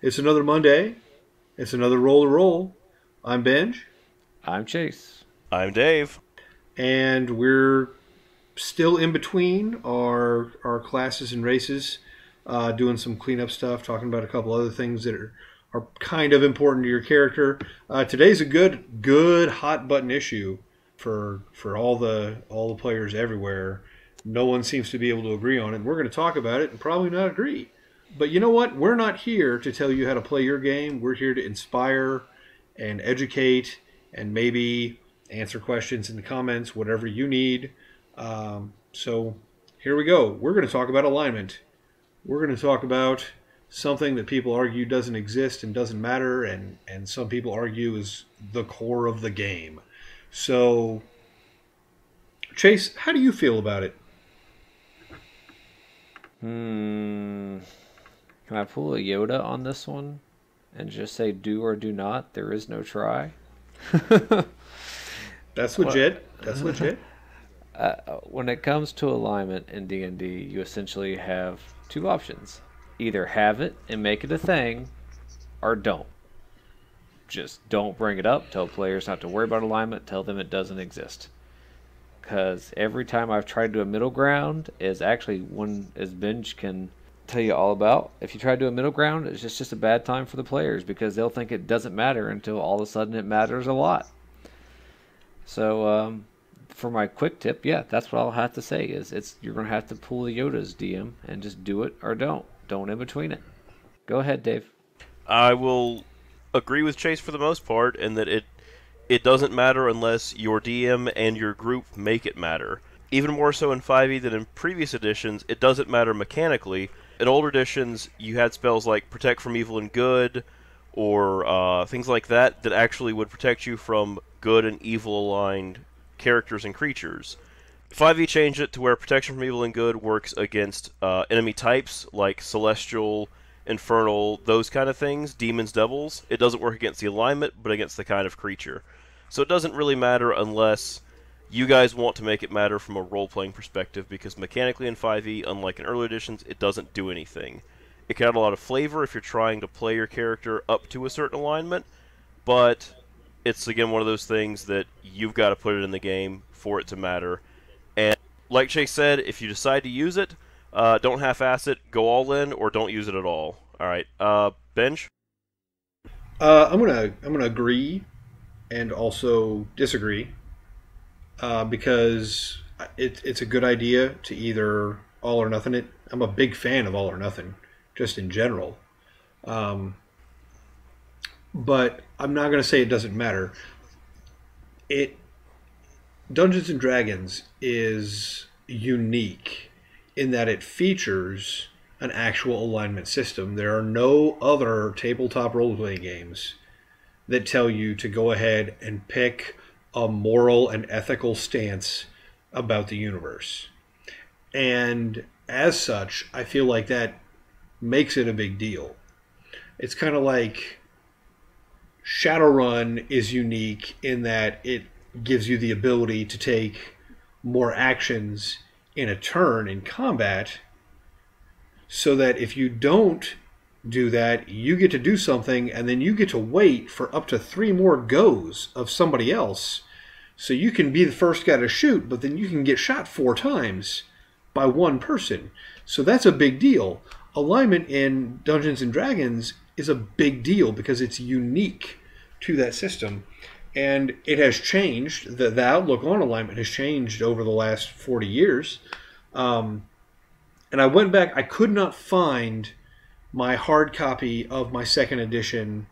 It's another Monday. It's another roll to roll. I'm Benj, I'm Chase. I'm Dave. and we're still in between our classes and races, doing some cleanup stuff, talking about a couple other things that are kind of important to your character. Today's a good hot button issue for all the players everywhere. No one seems to be able to agree on it. And we're going to talk about it and probably not agree. But you know what? We're not here to tell you how to play your game. We're here to inspire and educate and maybe answer questions in the comments, whatever you need. So here we go. We're going to talk about alignment. We're going to talk about something that people argue doesn't exist and doesn't matter, and some people argue is the core of the game. So, Chase, how do you feel about it? Hmm. Can I pull a Yoda on this one and just say do or do not? There is no try. That's Well, legit. That's legit. when it comes to alignment in D&D, you essentially have two options. Either have it and make it a thing, or don't. Just don't bring it up. Tell players not to worry about alignment. Tell them it doesn't exist. Because every time I've tried to do a middle ground is actually one, as Benj can tell you all about. If you try to do a middle ground, it's just a bad time for the players because they'll think it doesn't matter until all of a sudden it matters a lot. So, for my quick tip, yeah, that's what I'll have to say is you're going to have to pull the Yoda's DM and just do it or don't. Don't in between it. Go ahead, Dave. I will agree with Chase for the most part in that it doesn't matter unless your DM and your group make it matter. Even more so in 5e than in previous editions, it doesn't matter mechanically. In older editions, you had spells like Protect from Evil and Good, or things like that that actually would protect you from good and evil aligned characters and creatures. 5e changed it to where Protection from Evil and Good works against enemy types like Celestial, Infernal, those kind of things, demons, devils. It doesn't work against the alignment, but against the kind of creature. So it doesn't really matter unless you guys want to make it matter from a role-playing perspective, because mechanically in 5e, unlike in early editions, it doesn't do anything. It can add a lot of flavor if you're trying to play your character up to a certain alignment, but it's again one of those things that you've got to put it in the game for it to matter. And like Chase said, if you decide to use it, don't half-ass it, go all in, or don't use it at all. Alright, Benj? I'm gonna agree and also disagree because it's a good idea to either all or nothing it. I'm a big fan of all or nothing, just in general. Um, but I'm not gonna say it doesn't matter. It Dungeons and Dragons is unique in that it features an actual alignment system. There are no other tabletop role playing games that tell you to go ahead and pick a moral and ethical stance about the universe. And as such, I feel like that makes it a big deal. It's kind of like Shadowrun is unique in that it gives you the ability to take more actions in a turn in combat, so that if you don't do that, you get to do something and then you get to wait for up to three more goes of somebody else. So you can be the first guy to shoot, but then you can get shot four times by one person. So that's a big deal. Alignment in Dungeons and Dragons is a big deal because it's unique to that system. And it has changed. The outlook on alignment has changed over the last 40 years. And I went back, I could not find my hard copy of my second edition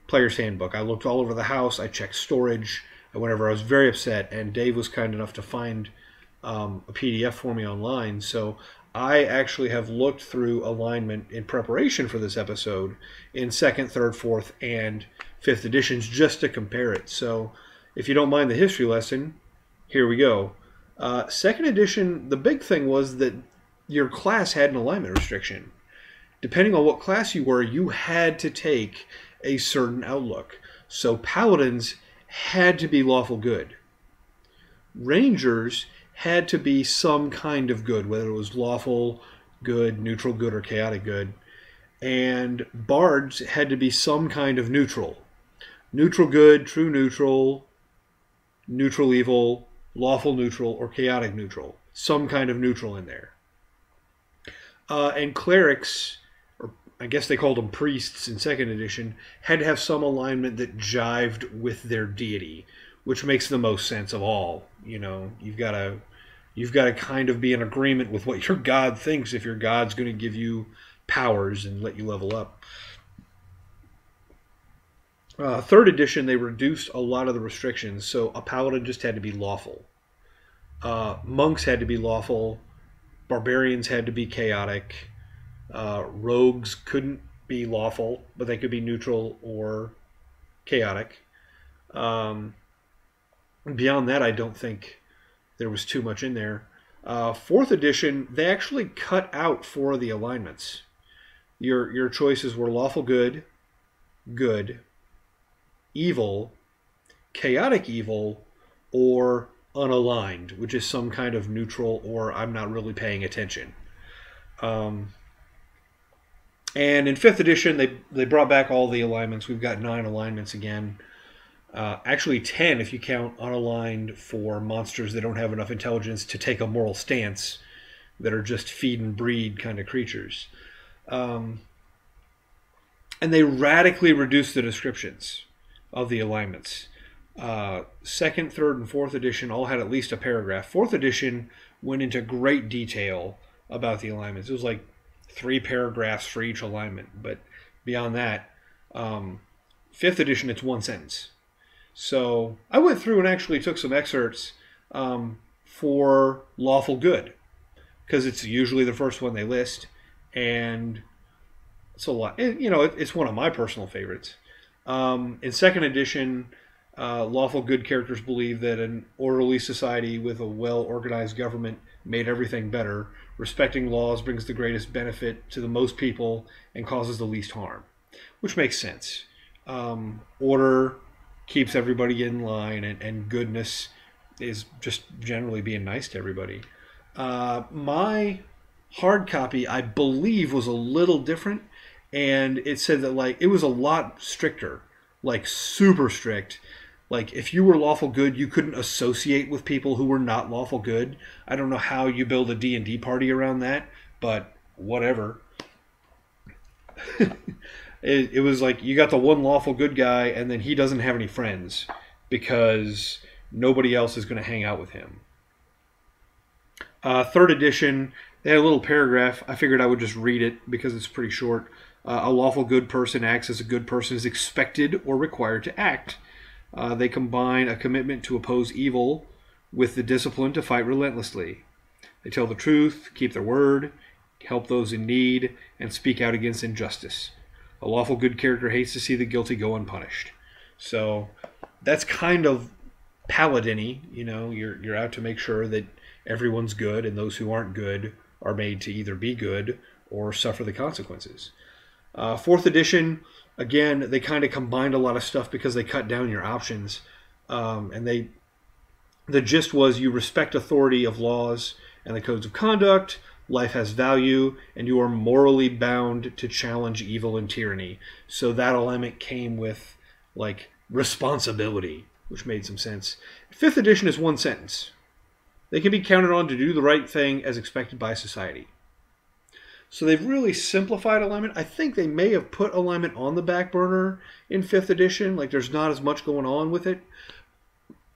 Player's Handbook. I looked all over the house, I checked storage, and whenever I was very upset, and Dave was kind enough to find a PDF for me online. So I actually have looked through alignment in preparation for this episode in second, third, fourth, and fifth editions just to compare it. So if you don't mind the history lesson, here we go. Second edition, the big thing was that your class had an alignment restriction. Depending on what class you were, you had to take a certain outlook. So paladins had to be lawful good. Rangers had to be some kind of good, whether it was lawful good, neutral good, or chaotic good. and bards had to be some kind of neutral. Neutral good, true neutral, neutral evil, lawful neutral, or chaotic neutral. Some kind of neutral in there. And clerics, or I guess they called them priests in 2nd edition, had to have some alignment that jived with their deity, which makes the most sense of all. You've got to kind of be in agreement with what your god thinks if your god's going to give you powers and let you level up. 3rd edition, they reduced a lot of the restrictions, so a paladin just had to be lawful. Monks had to be lawful. Barbarians had to be chaotic. Rogues couldn't be lawful, but they could be neutral or chaotic. Beyond that, I don't think there was too much in there. 4th edition, they actually cut out 4 of the alignments. Your choices were lawful good, good, evil, chaotic evil, or unaligned, which is some kind of neutral or I'm not really paying attention. And in 5th edition, they brought back all the alignments. We've got 9 alignments again. Actually 10 if you count unaligned for monsters that don't have enough intelligence to take a moral stance, that are just feed and breed kind of creatures. And they radically reduced the descriptions of the alignments. 2nd, 3rd, and 4th edition all had at least a paragraph. 4th edition went into great detail about the alignments. It was like 3 paragraphs for each alignment. But beyond that, 5th edition, it's 1 sentence. So I went through and actually took some excerpts for lawful good, because it's usually the first one they list, and it's a lot. It's one of my personal favorites. In 2nd edition, lawful good characters believe that an orderly society with a well-organized government made everything better. Respecting laws brings the greatest benefit to the most people and causes the least harm, which makes sense. Order keeps everybody in line, and goodness is just generally being nice to everybody. My hard copy, I believe, was a little different, and it said that it was a lot stricter, super strict. If you were lawful good, you couldn't associate with people who were not lawful good. I don't know how you build a D&D party around that, but whatever. It was you got the one lawful good guy, and then he doesn't have any friends because nobody else is going to hang out with him. 3rd edition, they had a little paragraph. I figured I would just read it because it's pretty short. A lawful good person acts as a good person is expected or required to act. They combine a commitment to oppose evil with the discipline to fight relentlessly. They tell the truth, keep their word, help those in need, and speak out against injustice. A lawful good character hates to see the guilty go unpunished. So that's kind of paladin-y. You're out to make sure that everyone's good, and those who aren't good are made to either be good or suffer the consequences. 4th edition, again, they kind of combined a lot of stuff because they cut down your options. And the gist was you respect authority of laws and the codes of conduct, life has value, and you are morally bound to challenge evil and tyranny. So that alignment came with, responsibility, which made some sense. 5th edition is 1 sentence. They can be counted on to do the right thing as expected by society. So they've really simplified alignment. I think they may have put alignment on the back burner in 5th edition. There's not as much going on with it.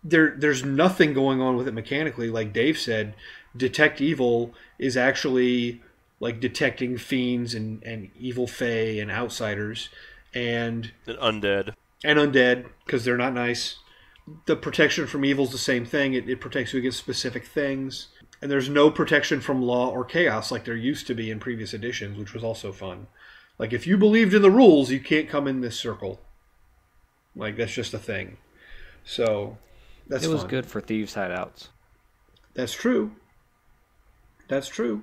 There's nothing going on with it mechanically. Like Dave said, detect evil is actually detecting fiends and evil fae and outsiders and undead. And undead, because they're not nice. The protection from evil is the same thing. It protects you against specific things. And there's no protection from law or chaos like there used to be in previous editions, which was also fun. If you believed in the rules, you can't come in this circle. That's just a thing. So that's fun. It was good for thieves' hideouts. That's true. That's true.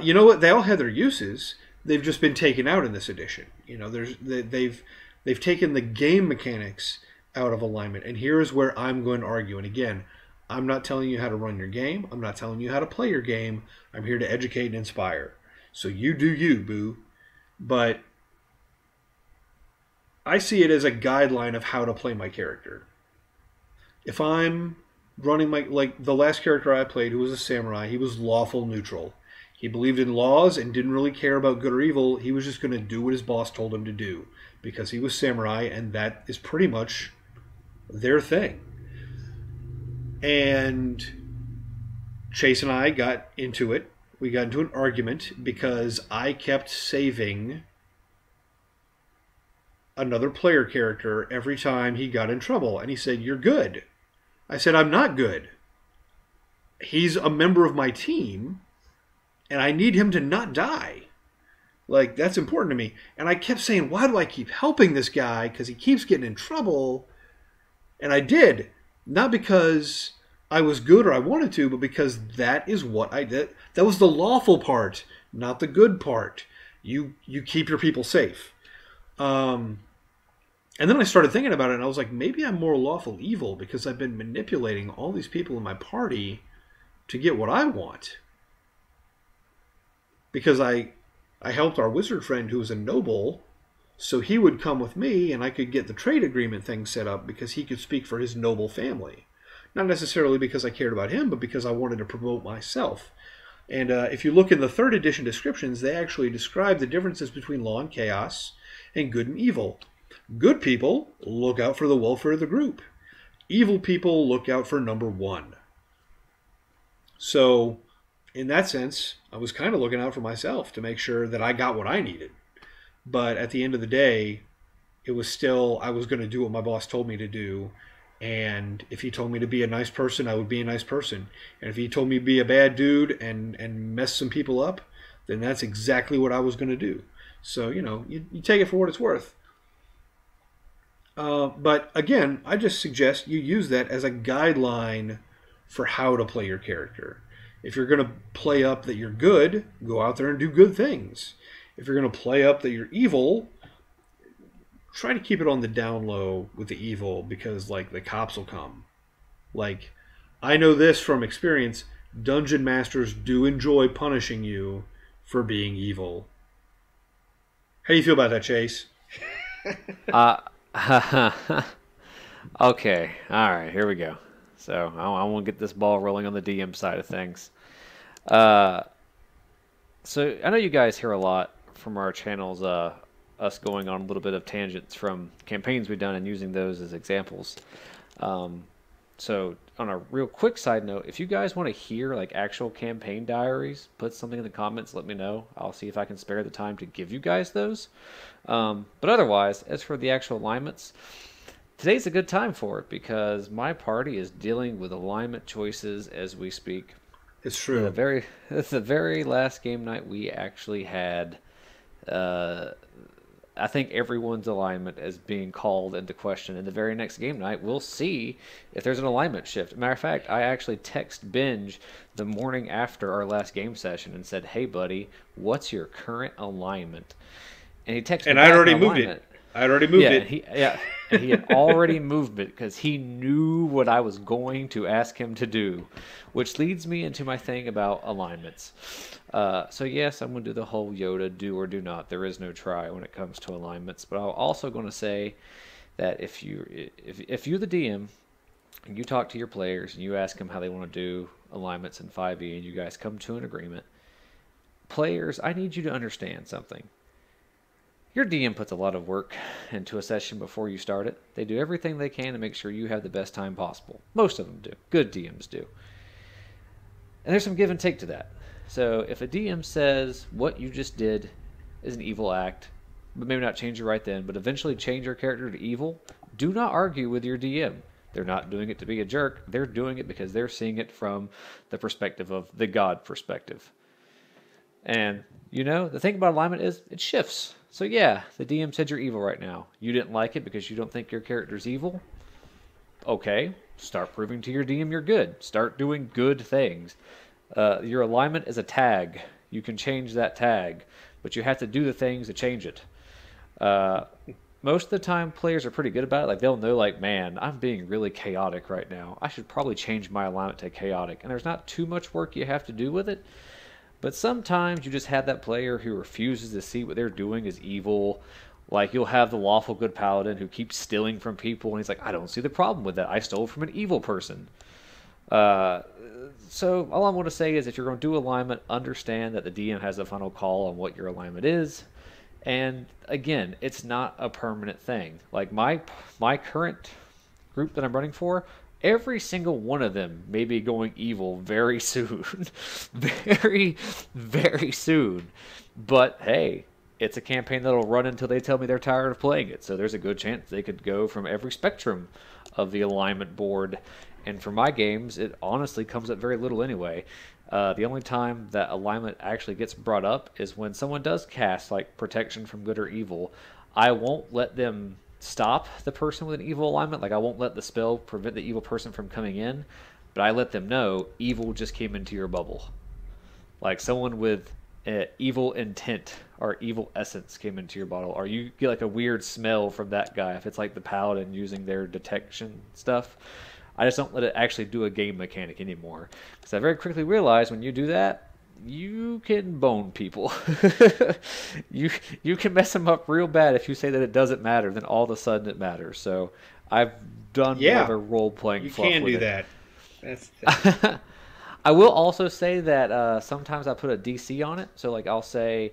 You know what? They all had their uses. They've just been taken out in this edition. They've taken the game mechanics out of alignment. And here is where I'm going to argue. And again, I'm not telling you how to run your game. I'm not telling you how to play your game. I'm here to educate and inspire. So you do you, boo. but I see it as a guideline of how to play my character. If I'm running like the last character I played, who was a samurai, he was lawful neutral. He believed in laws and didn't really care about good or evil. He was just going to do what his boss told him to do because he was samurai, and that is pretty much their thing. And Chase and I got into it. We got into an argument because I kept saving another player character every time he got in trouble. And he said, "You're good." I said, "I'm not good. He's a member of my team, and I need him to not die. Like, that's important to me." And I kept saying, "Why do I keep helping this guy? Because he keeps getting in trouble." And I did. Not because I was good or I wanted to, but because that is what I did. That was the lawful part, not the good part. You keep your people safe. And then I started thinking about it, and I was like, maybe I'm more lawful evil because I've been manipulating all these people in my party to get what I want. Because I helped our wizard friend who was a noble, so he would come with me, and I could get the trade agreement thing set up because he could speak for his noble family. Not necessarily because I cared about him, but because I wanted to promote myself. And if you look in the 3rd edition descriptions, they actually describe the differences between law and chaos and good and evil. Good people look out for the welfare of the group. Evil people look out for number one. So, in that sense, I was kind of looking out for myself to make sure that I got what I needed. But at the end of the day, it was still, I was going to do what my boss told me to do. And if he told me to be a nice person, I would be a nice person. And if he told me to be a bad dude and mess some people up, then that's exactly what I was going to do. So, you take it for what it's worth. But again, I just suggest you use that as a guideline for how to play your character. If you're going to play up that you're good, go out there and do good things. If you're going to play up that you're evil, try to keep it on the down low with the evil because, the cops will come. I know this from experience. Dungeon masters do enjoy punishing you for being evil. How do you feel about that, Chase? Okay, all right, here we go. So I want to get this ball rolling on the DM side of things. So I know you guys hear a lot from our channels, us going on a little bit of tangents from campaigns we've done and using those as examples. So on a real quick side note, if you guys want to hear actual campaign diaries, put something in the comments, let me know. I'll see if I can spare the time to give you guys those. But otherwise, as for the actual alignments, today's a good time for it because my party is dealing with alignment choices as we speak. It's true. It's the very last game night we actually had. I think everyone's alignment is being called into question. In the very next game night, we'll see if there's an alignment shift. Matter of fact, I actually text Binge the morning after our last game session and said, "Hey, buddy, what's your current alignment?" And he texted me and I'd back already an moved alignment. it. I'd already moved it. And he had already moved it because he knew what I was going to ask him to do, which leads me into my thing about alignments. So yes, I'm going to do the whole Yoda do or do not. There is no try when it comes to alignments. But I'm also going to say that if you're the DM and you talk to your players and you ask them how they want to do alignments in 5e and you guys come to an agreement, players, I need you to understand something. Your DM puts a lot of work into a session before you start it. They do everything they can to make sure you have the best time possible. Most of them do. Good DMs do. And there's some give and take to that. So if a DM says what you just did is an evil act, but maybe not change it right then, but eventually change your character to evil, do not argue with your DM. They're not doing it to be a jerk. They're doing it because they're seeing it from the perspective of the God perspective. And, the thing about alignment is it shifts. So yeah, the DM said you're evil right now. You didn't like it because you don't think your character's evil? Okay, start proving to your DM you're good. Start doing good things. Your alignment is a tag. You can change that tag, but you have to do the things to change it. Most of the time, players are pretty good about it. They'll know, man, I'm being really chaotic right now. I should probably change my alignment to chaotic. And there's not too much work you have to do with it. But sometimes you just have that player who refuses to see what they're doing is evil. Like you'll have the lawful good paladin who keeps stealing from people, and he's like, I don't see the problem with that. I stole from an evil person. Uh, so all I want to say is, if you're going to do alignment, understand that the DM has the final call on what your alignment is. And again, it's not a permanent thing. Like my current group that I'm running for, every single one of them may be going evil very soon. Very, very soon. But hey, it's a campaign that'll run until they tell me they're tired of playing it. So there's a good chance they could go from every spectrum of the alignment board. And for my games, it honestly comes at very little anyway. The only time that alignment actually gets brought up is when someone does cast like protection from good or evil. I won't let them stop the person with an evil alignment. Like I won't let the spell prevent the evil person from coming in, but I let them know evil just came into your bubble. Like someone with evil intent or evil essence came into your bottle, or you get like a weird smell from that guy if it's like the paladin using their detection stuff. I just don't let it actually do a game mechanic anymore, because I very quickly realized when you do that, you can bone people. you can mess them up real bad if you say that it doesn't matter. Then all of a sudden it matters. So I've done more of a role playing. You fluff can with do it. that. I will also say that sometimes I put a DC on it. So like I'll say,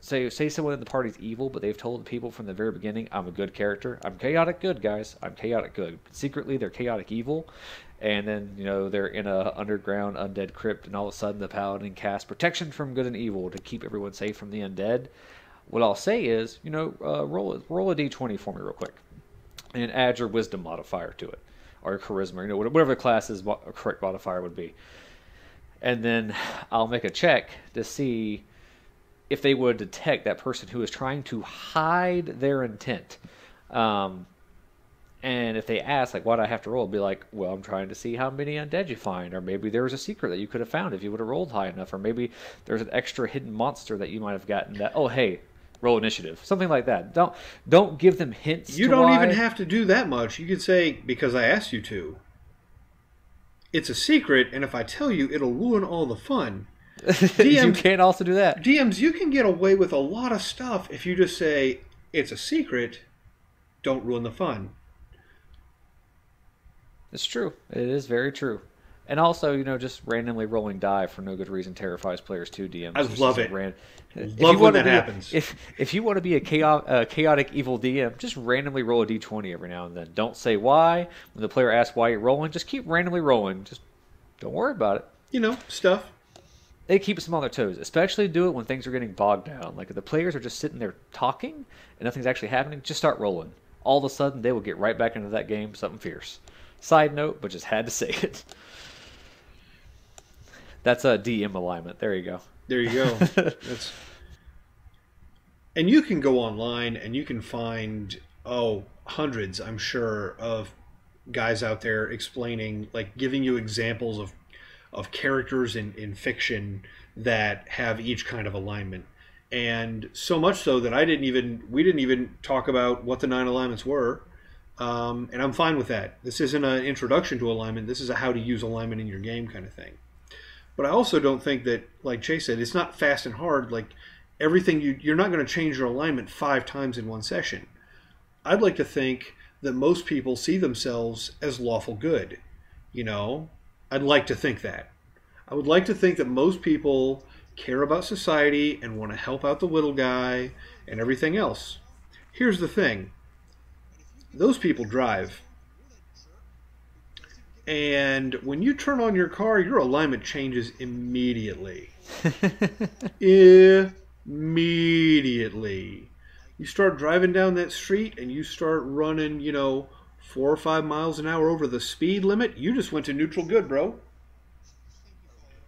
say someone in the party's evil, but they've told the people from the very beginning, I'm a good character. I'm chaotic good, guys. I'm chaotic good. But secretly, they're chaotic evil. And then, they're in a underground undead crypt, and all of a sudden the paladin casts protection from good and evil to keep everyone safe from the undead. What I'll say is, roll a d20 for me real quick, and add your wisdom modifier to it, or your charisma, whatever the class's correct modifier would be. And then I'll make a check to see if they would detect that person who is trying to hide their intent. And if they ask, like, why do I have to roll? I'll be like, well, I'm trying to see how many undead you find. Or maybe there was a secret that you could have found if you would have rolled high enough. Or maybe there's an extra hidden monster that you might have gotten that, oh, hey, roll initiative. Something like that. Don't give them hints. You don't even have to do that much. You could say, because I asked you to. It's a secret, and if I tell you, it'll ruin all the fun. You can't also do that. DMs, you can get away with a lot of stuff if you just say, it's a secret, don't ruin the fun. It's true. It is very true. And also, just randomly rolling die for no good reason terrifies players too, DMs. I love it. Love when that happens. If you want to be a chaotic evil DM, just randomly roll a d20 every now and then. Don't say why. When the player asks why you're rolling, just keep randomly rolling. Just don't worry about it. Stuff. It keeps them on their toes. Especially do it when things are getting bogged down. Like if the players are just sitting there talking and nothing's actually happening, just start rolling. All of a sudden, they will get right back into that game, something fierce. Side note, but just had to say it. That's a DM alignment. There you go. There you go. And you can go online and you can find, hundreds, I'm sure, of guys out there explaining, like giving you examples of characters in fiction that have each kind of alignment. And so much so that we didn't even talk about what the 9 alignments were. And I'm fine with that. This isn't an introduction to alignment. This is a how to use alignment in your game kind of thing. But I also don't think that, like Chase said, it's not fast and hard. Like everything, you're not going to change your alignment 5 times in one session. I'd like to think that most people see themselves as lawful good. I'd like to think that. I would like to think that most people care about society and want to help out the little guy and everything else. Here's the thing. Those people drive. And when you turn on your car, your alignment changes immediately. Immediately. You start driving down that street and you start running, 4 or 5 miles an hour over the speed limit, you just went to neutral good, bro.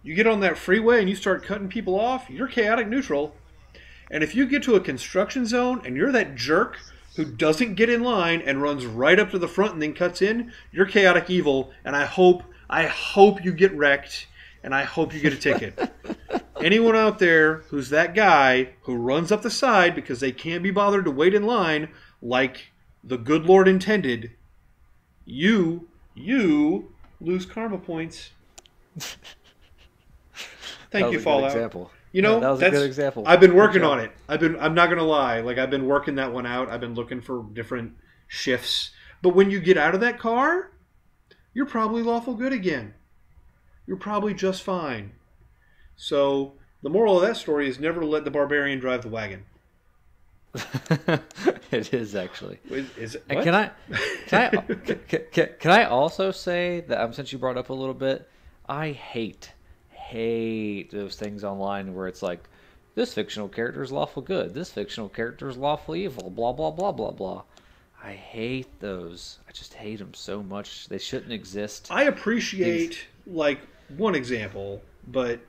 You get on that freeway and you start cutting people off, you're chaotic neutral. And if you get to a construction zone and you're that jerk who doesn't get in line and runs right up to the front and then cuts in, you're chaotic evil, and I hope you get wrecked, and I hope you get a ticket. Anyone out there who's that guy who runs up the side because they can't be bothered to wait in line like the good Lord intended, you lose karma points. That Thank was you, a good Fallout. example. You Yeah, know, that was a good example. I've been Good working job. on it. I'm not gonna lie. Like I've been working that one out. I've been looking for different shifts. But when you get out of that car, you're probably lawful good again. You're probably just fine. So the moral of that story is never let the barbarian drive the wagon. It is actually. Is it And what? can I also say that since you brought up a little bit, I hate those things online where it's like this fictional character is lawful good, this fictional character is lawful evil, blah blah blah blah blah. I hate those. I just hate them so much. They shouldn't exist. I appreciate like one example, but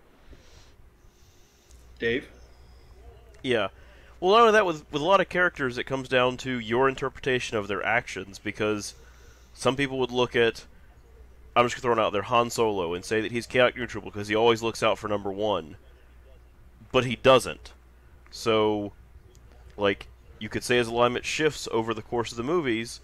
Dave. Yeah. Well, not only that, with a lot of characters, it comes down to your interpretation of their actions, because some people would look at, I'm just throwing out there, Han Solo, and say that he's chaotic neutral because he always looks out for number one, but he doesn't. So, like, you could say his alignment shifts over the course of the movies,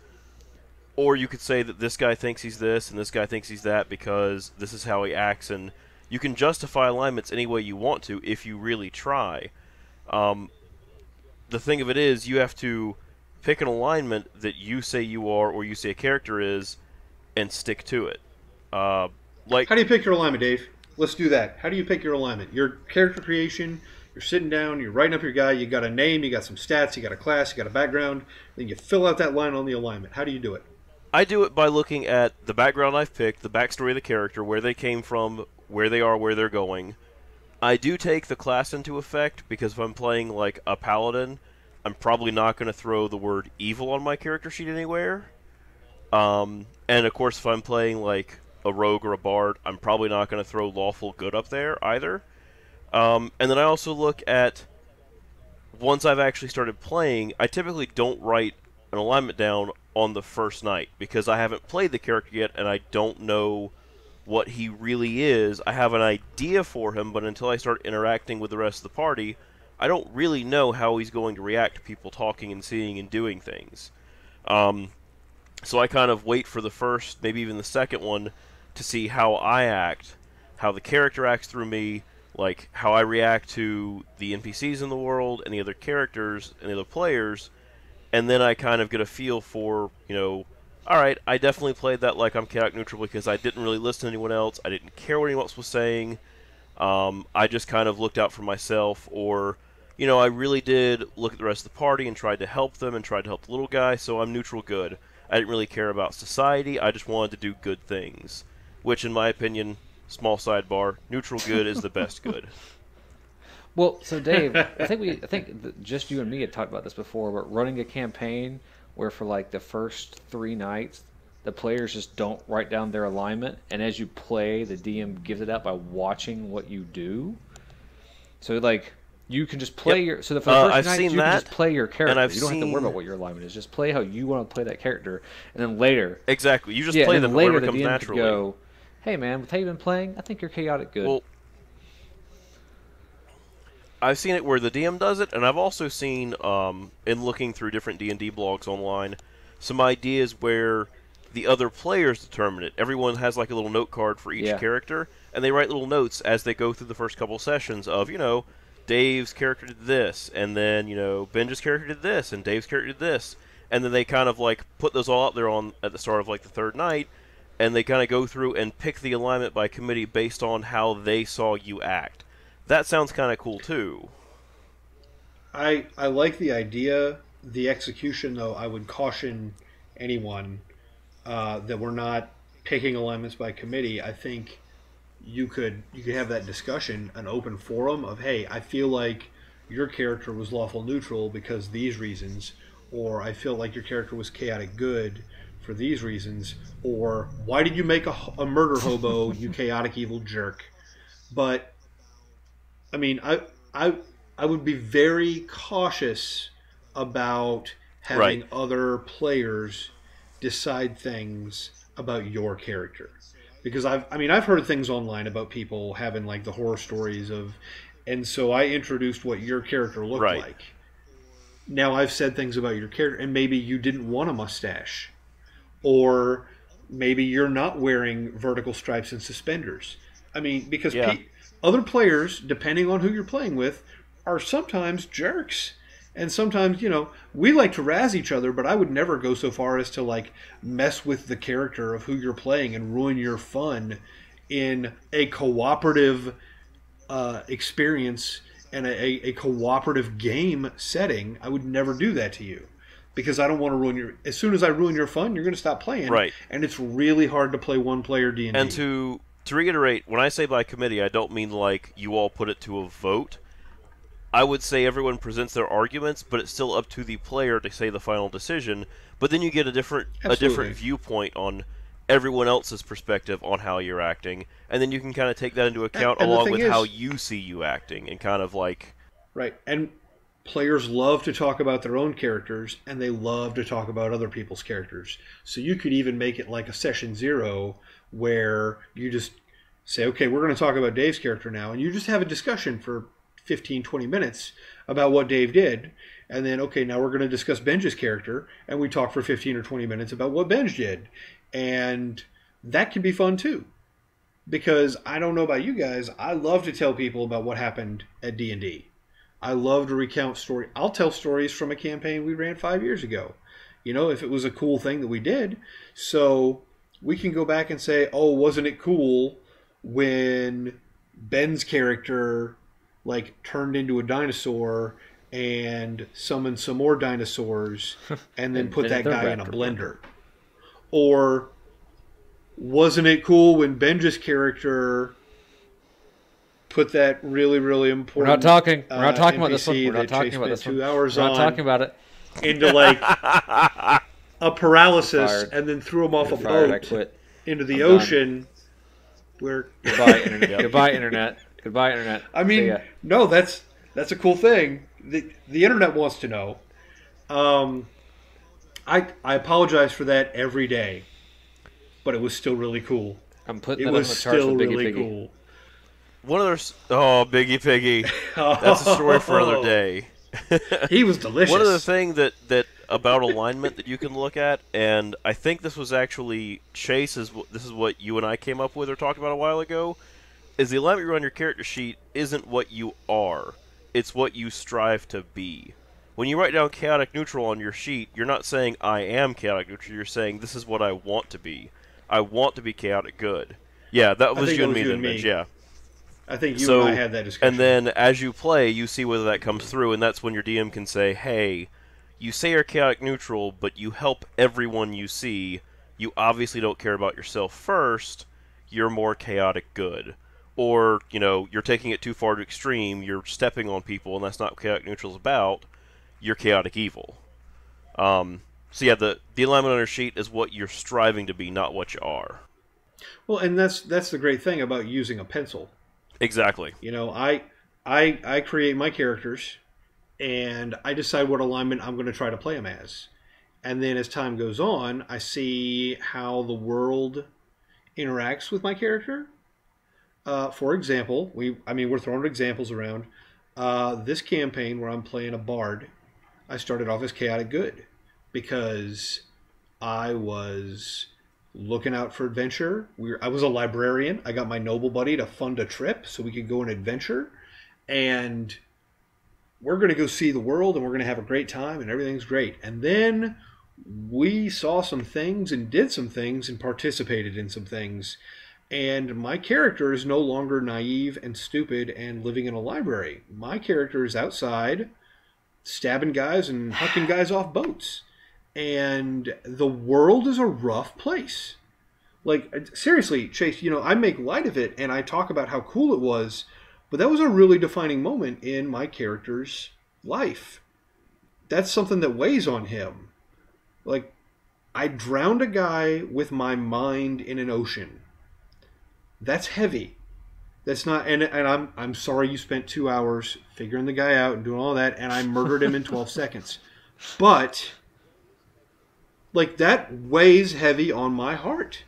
or you could say that this guy thinks he's this, and this guy thinks he's that, because this is how he acts, and you can justify alignments any way you want to if you really try. The thing of it is, you have to pick an alignment that you say you are or you say a character is and stick to it. Like, How do you pick your alignment, Dave? Let's do that. How do you pick your alignment? Your character creation, you're sitting down, you're writing up your guy, you got a name, you got some stats, you got a class, you got a background, then you fill out that line on the alignment. How do you do it? I do it by looking at the background I've picked, the backstory of the character, where they came from, where they are, where they're going. I do take the class into effect, because if I'm playing like a paladin, I'm probably not going to throw the word evil on my character sheet anywhere. And of course, if I'm playing like a rogue or a bard, I'm probably not going to throw lawful good up there either. And then I also look at, once I've actually started playing, I typically don't write an alignment down on the first night, because I haven't played the character yet and I don't know what he really is. I have an idea for him, but until I start interacting with the rest of the party, I don't really know how he's going to react to people talking and seeing and doing things. So I kind of wait for the first, maybe even the second one, to see how I act, how the character acts through me, like how I react to the NPCs in the world, any other characters, any other players, and then I kind of get a feel for, alright, I definitely played that like I'm chaotic neutral because I didn't really listen to anyone else, I didn't care what anyone else was saying, I just kind of looked out for myself, or, I really did look at the rest of the party and tried to help them and tried to help the little guy, so I'm neutral good. I didn't really care about society, I just wanted to do good things. Which, in my opinion, small sidebar, neutral good is the best good. Well, so Dave, I think just you and me had talked about this before, but running a campaign where for like the first 3 nights, the players just don't write down their alignment, and as you play, the DM gives it out by watching what you do. So like you can just play your for the first night you can just play your character. You don't have to worry about what your alignment is. Just play how you want to play that character, and then later exactly you just play them later whatever the comes DM naturally. Could go, hey man, with how you've been playing, I think you're chaotic good. Well, I've seen it where the DM does it, and I've also seen, in looking through different D&D blogs online, some ideas where the other players determine it. Everyone has like a little note card for each character, and they write little notes as they go through the first couple sessions of, Dave's character did this, and then, Benja's character did this, and Dave's character did this, and then they kind of like put those all out there at the start of like the third night, and they kind of go through and pick the alignment by committee based on how they saw you act. That sounds kind of cool too. I like the idea. The execution, though, I would caution anyone that we're not picking alignments by committee. I think you could have that discussion, an open forum of, hey, I feel like your character was lawful neutral because these reasons, or I feel like your character was chaotic good for these reasons, or why did you make a murder hobo, you chaotic evil jerk? But I mean, I would be very cautious about having other players decide things about your character, because I've heard things online about people having like the horror stories of, and so I introduced what your character looked like. Now I've said things about your character, and maybe you didn't want a mustache, or maybe you're not wearing vertical stripes and suspenders. I mean, because other players, depending on who you're playing with, are sometimes jerks. And sometimes, we like to razz each other, but I would never go so far as to like mess with the character of who you're playing and ruin your fun in a cooperative experience and a cooperative game setting. I would never do that to you because I don't want to ruin your. As soon as I ruin your fun, you're going to stop playing, Right. And it's really hard to play one-player D&D. And to reiterate, when I say by committee, I don't mean like you all put it to a vote. I would say everyone presents their arguments, but it's still up to the player to say the final decision. But then you get a different viewpoint on everyone else's perspective on how you're acting, and then you can kind of take that into account And along with how you see you acting, and kind of like right. And players love to talk about their own characters, and they love to talk about other people's characters. So you could even make it like a session 0 where you just say, okay, we're going to talk about Dave's character now, and you just have a discussion for 15, 20 minutes about what Dave did, and then, okay, now we're going to discuss Benj's character, and we talk for 15 or 20 minutes about what Benj did. And that can be fun too. Because I don't know about you guys, I love to tell people about what happened at D&D. I love to recount stories. I'll tell stories from a campaign we ran 5 years ago. If it was a cool thing that we did. So we can go back and say, oh, wasn't it cool when Ben's character turned into a dinosaur and summoned some more dinosaurs and then put that guy in a blender? Or wasn't it cool when Benja's character put that really, really important... We're not talking about this one. NPC We're not that talking Chase about this spent one. 2 hours We're not on talking about it. into a paralysis Fired. and then threw him off a Fired. I boat quit. into the I'm ocean where... Goodbye, internet. Goodbye, internet. Goodbye, internet. I mean, no, that's a cool thing. The internet wants to know. I apologize for that every day, but it was still really cool. I'm putting It that on was the charts still with Biggie really Piggy. cool. one of those. Oh, Biggie Piggy, that's a story for another day. He was delicious. One other thing that about alignment that you can look at, and I think this was actually Chase. This is what you and I came up with or talked about a while ago. Is the alignment you on your character sheet isn't what you are; it's what you strive to be. When you write down chaotic neutral on your sheet, you're not saying I am chaotic neutral. You're saying this is what I want to be. I want to be chaotic good. Yeah, that was you and me then, Mitch. Yeah. I think you and I had that discussion. And then as you play, you see whether that comes through, and that's when your DM can say, hey, you say you're chaotic neutral, but you help everyone you see. You obviously don't care about yourself first. You're more chaotic good. Or, you're taking it too far to extreme. You're stepping on people, and that's not what chaotic neutral is about. You're chaotic evil. So yeah, the alignment on your sheet is what you're striving to be, not what you are. Well, and that's the great thing about using a pencil. Exactly. I create my characters, and I decide what alignment I'm going to try to play them as. And then as time goes on, I see how the world interacts with my character. For example, we're throwing examples around. This campaign where I'm playing a bard, I started off as chaotic good because I was looking out for adventure. I was a librarian. I got my noble buddy to fund a trip so we could go on adventure, and we're going to go see the world, and we're going to have a great time, and everything's great. And then we saw some things and did some things and participated in some things. And my character is no longer naive and stupid and living in a library. My character is outside stabbing guys and hucking guys off boats. And the world is a rough place. Seriously, Chase, I make light of it and I talk about how cool it was, but that was a really defining moment in my character's life. That's something that weighs on him. I drowned a guy with my mind in an ocean. That's heavy. That's not, and I'm sorry you spent 2 hours figuring the guy out and doing all that, and I murdered him in 12 seconds. But that weighs heavy on my heart,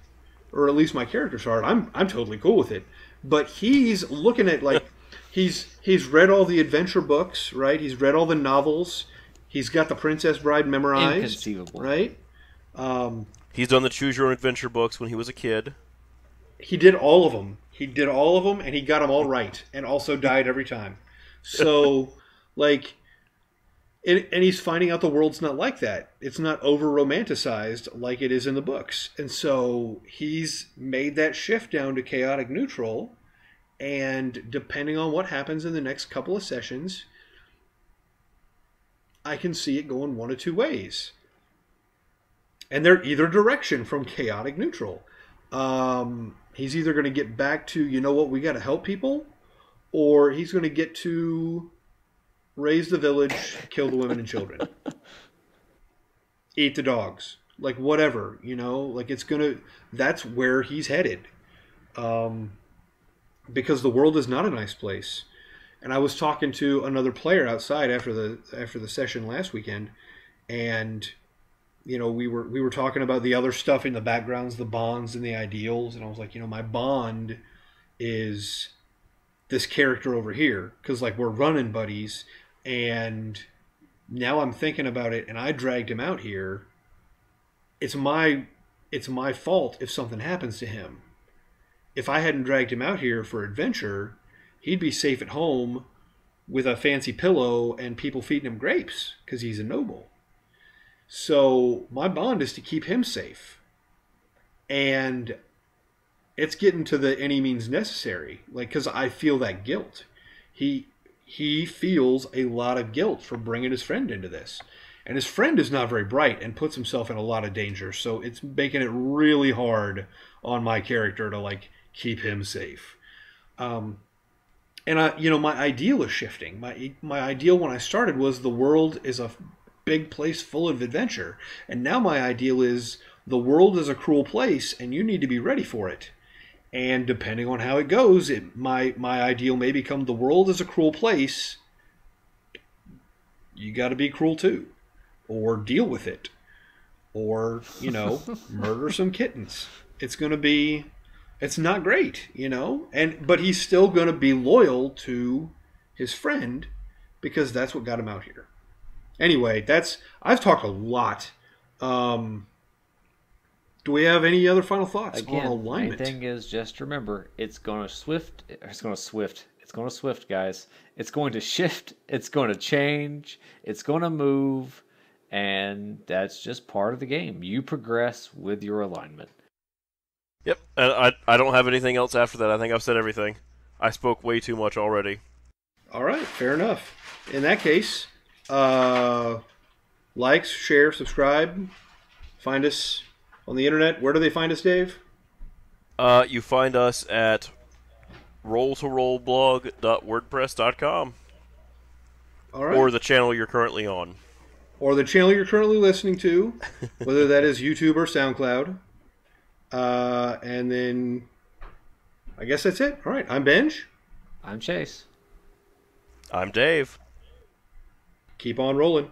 or at least my character's heart. I'm totally cool with it. But he's looking at he's read all the adventure books, right? He's read all the novels. He's got the Princess Bride memorized, Inconceivable, right? He's done the Choose Your Own Adventure books when he was a kid. He did all of them. He did all of them, and he got them all right, and also died every time. So, like, and he's finding out the world's not like that. It's not over romanticized like it is in the books. And so he's made that shift down to chaotic neutral. And depending on what happens in the next couple of sessions, I can see it going one of two ways. And they're either direction from chaotic neutral. He's either going to get back to, you know what, we got to help people, or he's going to get to raise the village, kill the women and children, eat the dogs, like whatever, you know, like it's gonna. That's where he's headed, because the world is not a nice place. And I was talking to another player outside after the session last weekend, and you know we were talking about the other stuff in the backgrounds, the bonds and the ideals, and I was like, you know, my bond is this character over here because like we're running buddies. And now I'm thinking about it, and I dragged him out here. It's my fault if something happens to him. If I hadn't dragged him out here for adventure, he'd be safe at home with a fancy pillow and people feeding him grapes because he's a noble. So my bond is to keep him safe. And it's getting to the any means necessary, like, because I feel that guilt. He feels a lot of guilt for bringing his friend into this. And his friend is not very bright and puts himself in a lot of danger. So it's making it really hard on my character to, like, keep him safe. And, my ideal is shifting. My ideal when I started was the world is a big place full of adventure. And now my ideal is the world is a cruel place and you need to be ready for it. And depending on how it goes, my ideal may become the world is a cruel place. You got to be cruel too, or deal with it, or murder some kittens. It's not great, but he's still going to be loyal to his friend because that's what got him out here. Anyway, I've talked a lot. Do we have any other final thoughts on alignment? Main thing is just remember, it's going to swift, guys. It's going to shift, it's going to change, it's going to move, and that's just part of the game. You progress with your alignment. Yep, and I don't have anything else after that. I think I've said everything. I spoke way too much already. All right, fair enough. In that case, likes, share, subscribe, find us on the internet. Where do they find us, Dave? You find us at rolltorollblog.wordpress.com. All right. Or the channel you're currently on. Or the channel you're currently listening to, whether that is YouTube or SoundCloud. And then I guess that's it. All right. I'm Benj. I'm Chase. I'm Dave. Keep on rolling.